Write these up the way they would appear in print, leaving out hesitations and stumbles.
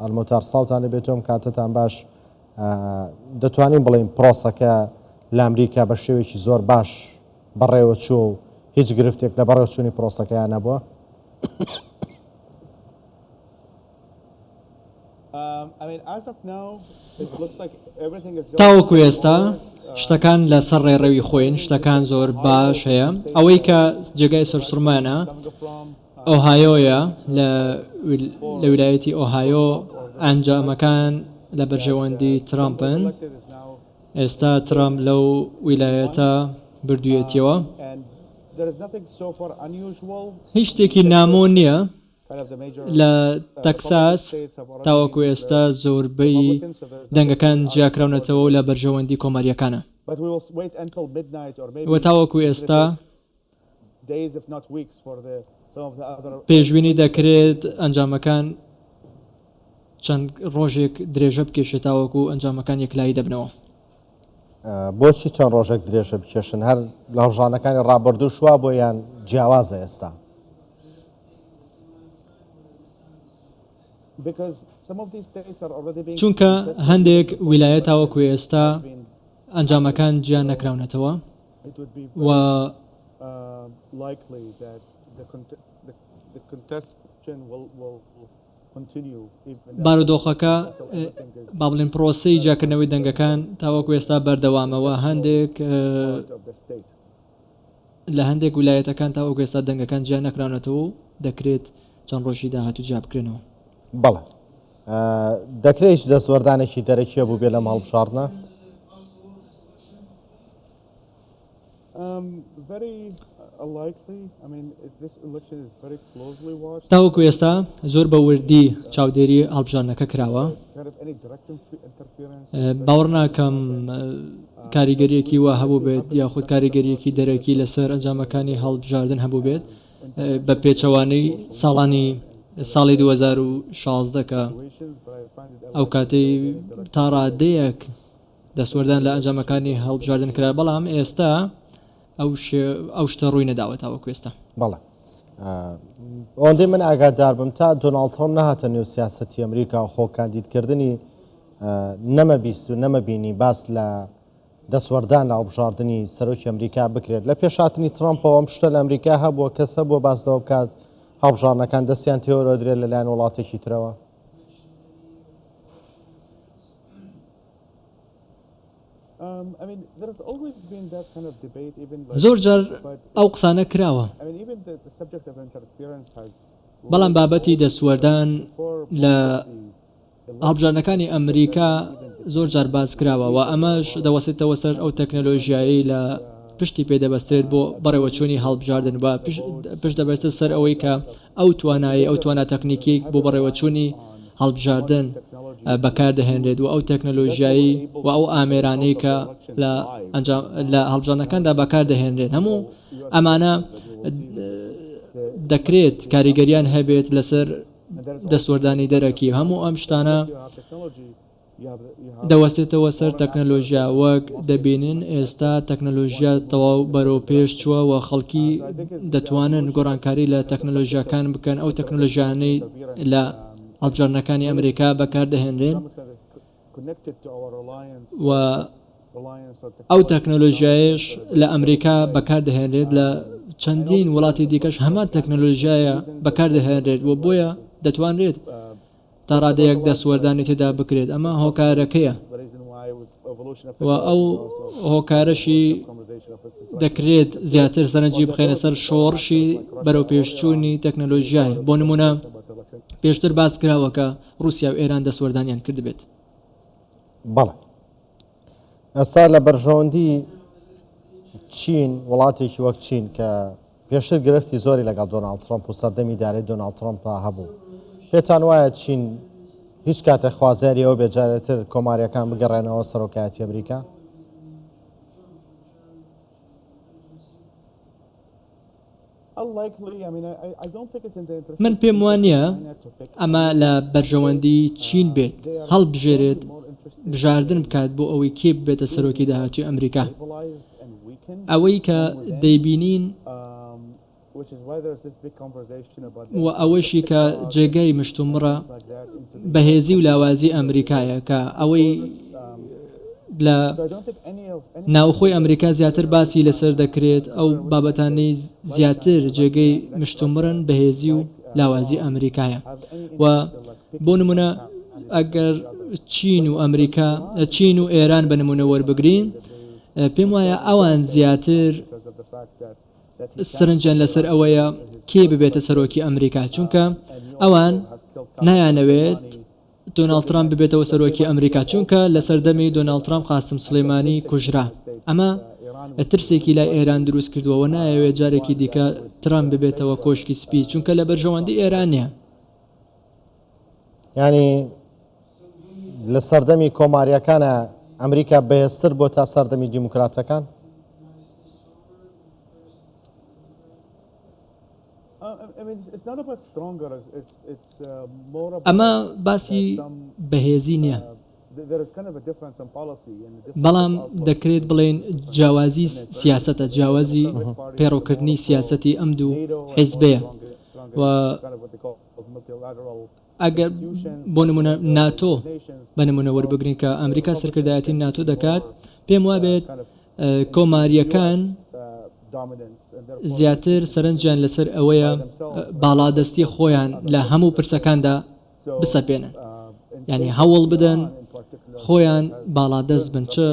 المۆتار ساڵتان لەبێتۆم کاتتان باش دەتوانین بڵێن پرۆسەکە لە ئەمریکا بە شێوێکی زۆر باش بەڕێوە چوو و هیچ گرفتێک لە بەڕێوەچوونی پرۆسەکەیان نەبووە. تاوەکو ئێستا شتەکان لەسەر ڕێڕەوی خۆین، شتەکان زۆر باش هەیە. ئەوەی کە جێگای سەرسوورمانە ئۆهایۆیە، لە ویلایەتی ئۆهایۆ ئەنجامەکان لە بەرژەوەندی ترامپن. ئێستا ترامپ لەو ویلایەتە بردوویەتیەوە. هیچ شتێکی نامۆ نییە لە تەکساس تاوەکو ئێستا زۆربەی دەنگەکان جیاکراونەتەوە و لە بەرژەوەندی کۆماریەکانە. وە تاوەکو ئێستا پێشبینی دەکرێت ئەنجامەکان چەند ڕۆژێک درێژە بکێشێت تاوەکو ئەنجامەکان یەکلایی دەبنەوە. بۆچی چەند ڕۆژێک درێژە بکێشن؟ هەر لە هەڵبژانەکانی ڕابردوو شووا بۆ یان جیاوازە ئێستا؟ چونکە هەندێک ویلایەت تاوەکو ئێستا ئەنجامەکان گیان نەکراونەتەوە و بارودۆخەکە با بڵێن پرۆسەی جیاکردنەوەی دەنگەکان تاوەکو ئێستا بەردەوامەوە. لە هەندێک ویلایەتەکان تاوەکو ئێستا دەنگەکان گیان نەکراونەتەوە و دەکرێت چەند ڕۆژی داهاتوو جیا بکرێنەوە. بەڵێ دەکرێت دەستوەردانێکی دەرەکیە بوو بێ لەم هەڵبژاردنە؟ تاوەکو ئێستا زۆر بە وردی چاودێری هەڵبژاردنەکە کراوە. باوەڕ ناکەم کاریگەریەکی وا هەبوو بێت یاخود کاریگەریەکی دەرەکی لەسەر ئەنجامەکانی هەڵبژاردن هەبوو بێت بە پێچەوانەی ساڵی 2016 کە ئەو کاتەی تا ڕادەیەک دەسوەردان لە ئەنجامەکانی هەڵبژاردن کرا. بەڵام ئێستا ئەو شتە ڕووی نەداوە تاوەکو ئێستا. بەڵێ ئەوەندەی من ئاگادار بم تا دۆناڵد ترامپ نەهاتە نێو سیاسەتی ئەمریکا و خۆکاندیدکردنی نەمەبیست و نەمەبینی باس لە دەسوەردان لە هەڵبژاردننی سەرۆکی ئەمریکا بکرێت. لە پێشهاتنی ترامپەوە ئەم شتە لە ئەمریکا هەبووە کەسە بۆ باسەوە بکات هەڵبژاردنەکان دەستیان تێوەرەدرێت لەلایەن وڵاتێکی ترەوە. زۆر جار ئەو قسانە کراوە، بەڵام بابەتی دەسوەردان لە هەڵبژاردنەکانی ئەمریکا زۆر جار باز کراوە و ئەمەش دەوەسێتەوە سەر ئەو تەکنۆلۆژیایی لە پشتی پێدەبەستێت بۆ بەڕێوەچوونی هەڵبژاردن و پشت دەبەستێت سەر ئەوەی کە ئەو توانایی ئەو توانە تەکنیکی بۆ بەڕێوەچوونی هەڵبژاردن بەکاردەهێنرێت و ئەو تەکنۆلۆژیایی و ئەو ئامێرانەی کە لە هەڵبژاردنەکاندا بەکاردەهێنرێت. هەموو ئەمانە دەکرێت کاریگەریان هەبێت لەسەر دەسوەردانی دەرەکی. هەموو ئەم شتانە دەوەستێتەوە سەر تەکنۆلۆژیا. وەک دەبینن ئێستا تەکنۆلۆژیا تەواو بەرەو پێش چووە و خەڵکی دەتوانن گۆڕانکاری لە تەکنۆلۆژیاکان بکەن. ئەو تەکنۆلۆژیانەی لە هەڵبژاردنەکانی ئەمریکا بەکاردەهێنرێن و ئەو تەکنۆلۆژیایش لە ئەمریکا بەکاردەهێنرێت، لە چەندین وڵاتی دیکەش هەمان تەکنۆلۆژیایە بەکاردەهێنرێت و بۆیە دەتوانرێت تا ڕادەیەک دەسوەردانی تێدا بکرێت. ئەمە هۆکارەکەیە و ئەو هۆکارەشی دەکرێت زیاتر سەرنجی بخێنە سەر شۆڕشی بەرەو پێشچوونی تەکنۆلۆژیایە. بۆ نمونە پێشتر باس کراوە کە رووسیا و ئێران دەسوەردانیان کردبێت. بەڵێ ئێستا لە بەرژەوەندی چین، وڵاتێکی وەک چین کە پێشتر گرفتی زۆری لەگەڵ دۆناڵد ترامپ و سەردەمی دارەی دۆناڵد ترامپ هەبوو، پێتان وایە چین هیچ کاتێک خوازیاری ئەوە بێجارێتر کۆماریەکان بگەڕێنەوە سەرۆکایەتی ئەمریکا؟ من پێم وانە ئەمە لە بەرژەوەندی چین بێت هەڵبژێرێت بژاردن بکات بۆ ئەوەی کێ بێتە سەرۆکی داهاتووی ئەمریکا. ئەوەی کە دەیبینین و ئەوەشی کە جێگەی مشتومڕە بەهێزی و لاوازی ئەمریکایە کە ئەوەی لە ناوخۆی ئەمریکا زیاتر باسی لەسەر دەکرێت ئەو بابەتانەی زیاتر جێگەی مشتومڕن بەهێزی و لاوازی ئەمریکایە و بۆ نمونە ئەگەر چین و ئەمریکا چین و ئێران بە نمونە وەربگرین پێم وایە ئەوان زیاتر سرنجیان لەسەر ئەوەیە کێ ببێتە سەرۆکی ئەمریکا چونکە ئەوان نایانەوێت دۆناڵد ترامپ ببێتەوە سەرۆکی ئەمریکا چونکە لە سەردەمی دۆناڵد ترامپ قاسم سلەیمانی کوژرا ئەمە ترسێکی لای ئێران دروست کردووە نایەوێت جارێکی دیکە ترامپ ببێتەوە کۆشکی سپی چونکە لە بەرژەوەندی ئێرانە ینی لە سەردەمی کۆماریەکانە ئەمریکا بەهێزتر بۆ تا سەردەمی دیموکراتەکان ئەمە باسی بەهێزی نییە بەڵام دەکرێت بڵێن جیاوازی سیاسەتە جیاوازی پێڕۆکردنی سیاسەتی ئەم دوو حیزبەیە و ئەگەر بۆ نمونە ناتۆ بە نمونە وەربگرین کە ئەمریکا سەرکردایەتی ناتۆ دەکات پێم وابێت کۆماریەکان زیاتر سەرنجیان لەسەر ئەوەیە باڵادەستی خۆیان لە هەموو پرسەکاندا بسەپێنن یعنی هەوڵ بدەن خۆیان باڵادەست بن چه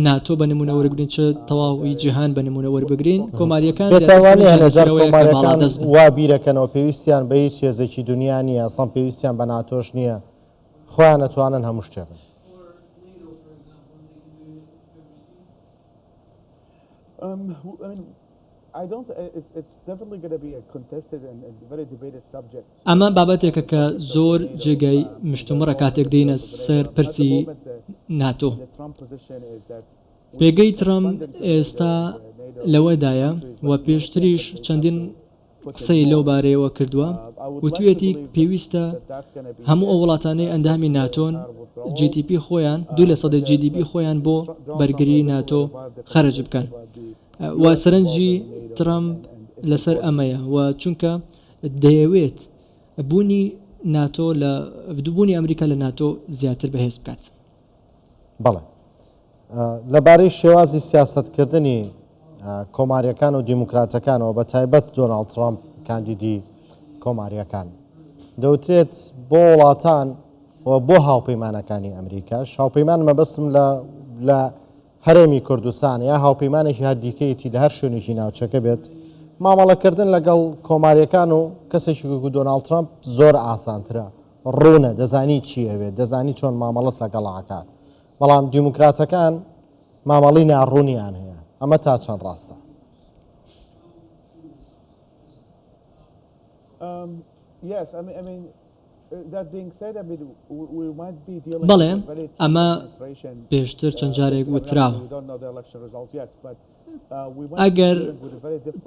ناتۆ بە نمونە وەربگرین چه تەواوی جیهان بە نمونە وەربگرین کۆماریەکان وا بیرەکەنەوە پێویستیان بە هیچ هێزێکی دنیا نیە ئەسڵان پێویستیان بە ناتۆش نییە خۆیان نەتوانن هەموو شتێ بن ئەمە بابەتێکە کە زۆر جێگەی مشتومڕە کاتێک دێنە سەر پرسی ناتۆ پێگەی ترامپ ئێستا لەوەدایە و پێشتریش چەندین قسەی لەو بارەیەوە کردووە وتوێتی پێویستە هەموو ئەو وڵاتانەی ئەندامی ناتۆن GDP خۆیان 2% GDP خۆیان بۆ بەرگری ناتۆ خەرج بکەن و سەرنجی ترامپ لەسەر ئەمەیە و چونکە دەیەوێت بوونی ناتۆ لە بوونی ئەمریکا لە ناتۆ زیاتر بەهێز بکات بەڵێ لەبارەی شێوازی سیاستکردنی کۆماریەکان و دیموکراتەکانەوە بە تایبەت دۆناڵد ترامپ کاندیدی کۆماریەکان دەوترێت بۆ وڵاتان و بۆ هاوپەیمانەکانی ئەمریکاش هاوپەیمان مەبەستم لە هەرێمی کوردستان یا هاوپەیمانێکی هەردیکەیەتی لە هەر شوێنێکی ناوچەکە بێت مامەڵەکردن لەگەڵ کۆماریەکان و کەسێکی وەکو دۆناڵد ترامپ زۆر ئاسانترە ڕوونە دەزانی چی ئەوێت دەزانی چۆن مامەڵەت لەگەڵاکات بەڵام دیموکراتەکان مامەڵی ناڕوونیان هەیە ئەمە تا چەند ڕاستە بەڵێ ئەمە پێشتر چەند جارێک وتراوە ئەگەر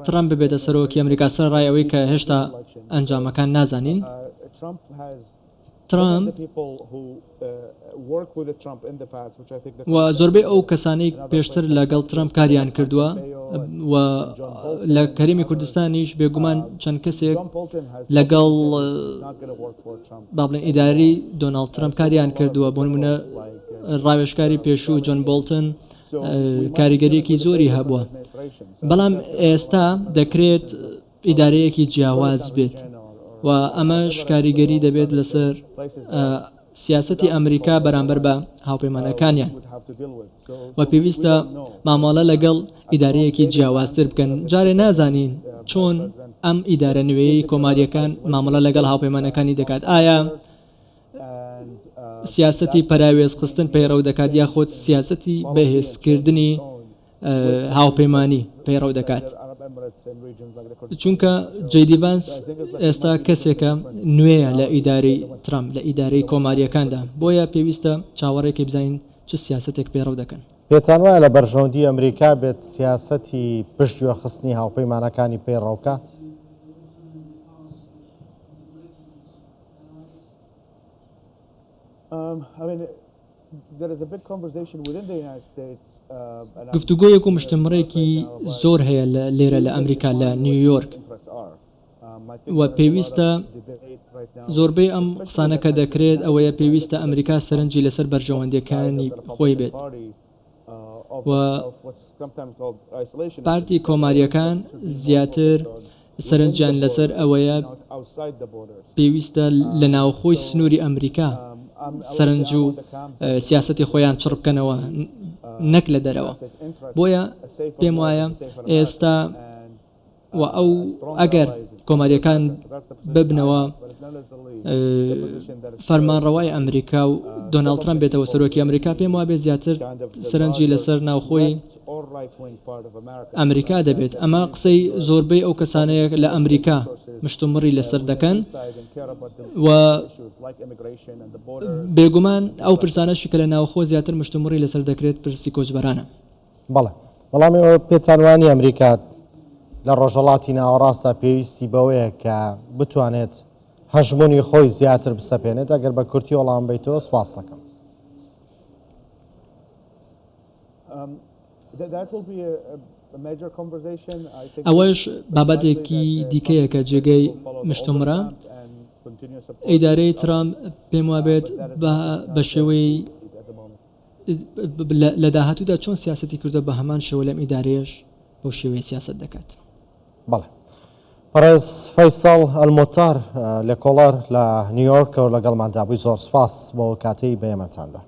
ترامپ ببێتە سەرۆکی ئەمریکا سەر ڕای ئەوەی کە هێشتا ئەنجامەکان نازانین ترامپ و زۆربەی ئەو کەسانەی پێشتر لەگەڵ ترامپ کاریان کردووە و لە کەریمی کوردستانیش بێگومان چەند کەسێک لەگەڵ بابلێن ئیداری دۆناڵد ترامپ کاریان کردووە بۆ نمونە ڕاوێژکاری پێشوو جۆن بۆڵتن کاریگەریەکی زۆری هەبووە بەڵام ئێستا دەکرێت ئیدارەیەکی جیاواز بێت و ئەمەش کاریگەری دەبێت لەسەر سیاسەتی ئەمریکا بەرامبەر بە هاوپەیمانەکانیان و پێویستە مامەڵە لەگەڵ ئیدارەیەکی جیاوازتر بکەن جارێ نازانین چۆن ئەم ئیدارە نوێی کۆماریەکان مامەڵە لەگەڵ هاوپەیمانەکانی دەکات ئایا سیاسەتی پەراوێز خستن پەیڕەو دەکات یاخۆت سیاسەتی بەهێزکردنی هاوپەیمانی پەیڕەو دەکات چونکە جەیدی ڤانس ئێستا کەسێکە نوێیە لە ئیدارەی ترامپ لە ئیدارەی کۆماریەکاندا بۆیە پێویستە چاوەڕێکی بزانین چ سیاسەتێک پێڕەو دەکەن پێتان وایە لە بەرژەوەندی ئەمریکا بێت سیاسەتی پشتگوێ خستنی هاوپەیمانەکانی پەیڕەوکە گفتوگۆیەک و مشتمڕێکی زۆر هەیە لێرە لە ئەمریکا لە نیویۆرک و پێویستە زۆربەی ئەم قسانەکە دەکرێت ئەوەیە پێویستە ئەمریکا سەرنجی لەسەر بەرژەوەندەکانی خۆی بێت و پارتی کۆماریەکان زیاتر سەرنجیان لەسەر ئەوەیە پێویستە لە ناوخۆی سنووری ئەمریکا سەرنج و سیاسەتی خۆیان چڕ بکەنەوە نەک لە دەرەوە بۆیە پێم وایە ئێستا و ئەو ئەگەر کۆماریەکان ببنەوە فەرمانڕەوای ئەمریکا و دۆناڵد ترامپ بێتەوە سەرۆکی ئەمریکا پێم وابێت زیاتر سەرنجی لەسەر ناوخۆی ئەمریکا دەبێت ئەمە قسەی زۆربەی ئەو کەسانەیە لە ئەمریکا مشتومڕی لەسەر دەکەن و بێگومان ئەو پرسانەشی کە لە ناوخۆ زیاتر مشتومڕی لەسەر دەکرێت پرسی کۆچبەرانە بەڵێ بەڵامی ئەوە پێچانوانی ئەمریکا لە ڕۆژهەڵاتی ناوەڕاستە پێویستی بەوەیە کە بتوانێت هەژمونی خۆی زیاتر بسەپێنێت ئەگەر بە کورتی وەڵام بیتەوە سپاس دەکەم. ئەوەش بابەتێکی دیکەیە کە جێگەی مشتومڕە ئیدارەی ترامپ پێم وابێت بە شێوەی لە داهاتوودا چۆن سیاسەتی کردە بە هەمان شێوە لەم ئیدارەیەش بۆ شێوەیە سیاست دەکات. بەڵێ پەرێز فەیساڵ ئەلمۆتار لە کۆڵەر لە نیویۆرکەوە لەگەڵماندا بووی زۆر سپاس بۆ کاتەی بەیەمەتاندا.